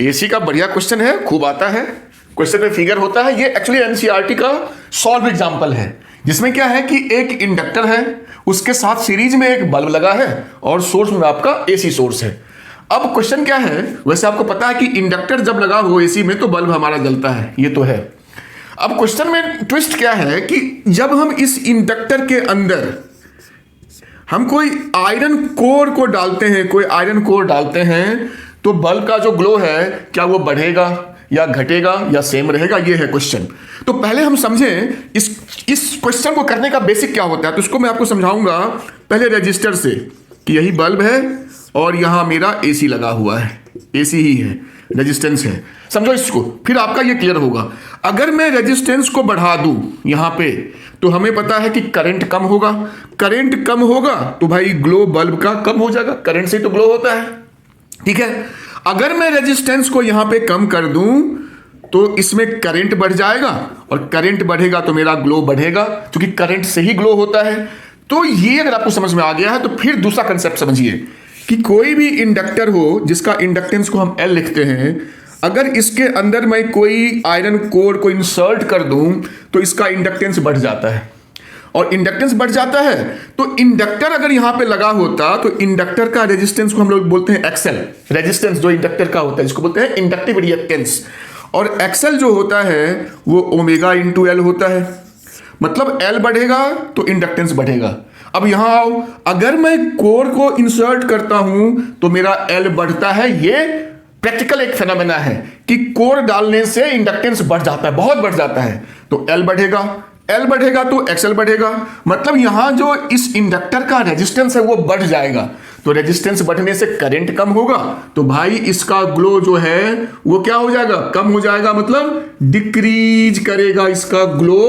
AC का बढ़िया question है, खूब आता है, क्वेश्चन में फिगर होता है। ये एक्चुअली एनसीईआरटी का सॉल्व एग्जांपल है, जिसमें क्या है कि एक इंडक्टर है, उसके साथ सीरीज में एक बल्ब लगा है और सोर्स में आपका एसी सोर्स है। अब क्वेश्चन क्या है, वैसे आपको पता है कि इंडक्टर जब लगा हो एसी में तो बल्ब हमारा जलता है, ये तो है। अब क्वेश्चन में ट्विस्ट क्या है कि जब हम इस इंडक्टर के अंदर हम कोई आयरन कोर को डालते हैं, कोई आयरन कोर डालते हैं, तो बल्ब का जो ग्लो है क्या वो बढ़ेगा या घटेगा या सेम रहेगा, ये है क्वेश्चन। तो पहले हम समझें इस क्वेश्चन को करने का बेसिक क्या होता है। तो इसको मैं आपको समझाऊंगा पहले रजिस्टर से कि यही बल्ब है और यहां मेरा एसी लगा हुआ है, एसी ही है, रेजिस्टेंस है, समझो इसको, फिर आपका ये क्लियर होगा। अगर मैं रेजिस्टेंस को बढ़ा दूं यहां पे, तो हमें पता है कि करंट कम होगा, करंट कम होगा तो भाई ग्लो बल्ब का कम हो जाएगा, करंट से तो ग्लो होता है, ठीक है। अगर मैं रेजिस्टेंस को यहां पे कम कर दूं तो इसमें करंट बढ़ जाएगा और करंट बढ़ेगा तो मेरा ग्लो बढ़ेगा, क्योंकि करंट से ही ग्लो होता है। तो ये अगर आपको समझ में आ गया है तो फिर दूसरा कंसेप्ट समझिए कि कोई भी इंडक्टर हो जिसका इंडक्टेंस को हम L लिखते हैं, अगर इसके अंदर मैं कोई आयरन कोर को इंसर्ट कर दूं तो इसका इंडक्टेंस बढ़ जाता है, और इंडक्टेंस बढ़ जाता है तो इंडक्टर अगर यहां पे लगा होता तो इंडक्टर का रेजिस्टेंस को हम लोग बोलते हैं एक्सएल, रेजिस्टेंस जो इंडक्टर का होता है इसको बोलते हैं इंडक्टिव रिएक्टेंस, और एक्सएल जो होता है वो ओमेगा इंटू एल होता है। मतलब एल बढ़ेगा तो इंडक्टेंस बढ़ेगा। अब यहां आओ, अगर मैं कोर को इंसर्ट करता हूं तो मेरा एल बढ़ता है, ये प्रैक्टिकल एक फेनोमेना है कि कोर डालने से इंडक्टेंस बढ़ जाता है, बहुत बढ़ जाता है, तो एल बढ़ेगा, एल बढ़ेगा तो एक्सएल बढ़ेगा। मतलब यहां जो इस इंडक्टर का रेजिस्टेंस है वो बढ़ जाएगा, तो रेजिस्टेंस बढ़ने से करंट कम होगा, तो भाई इसका ग्लो जो है वो क्या हो जाएगा, कम हो जाएगा, मतलब डिक्रीज करेगा इसका ग्लो।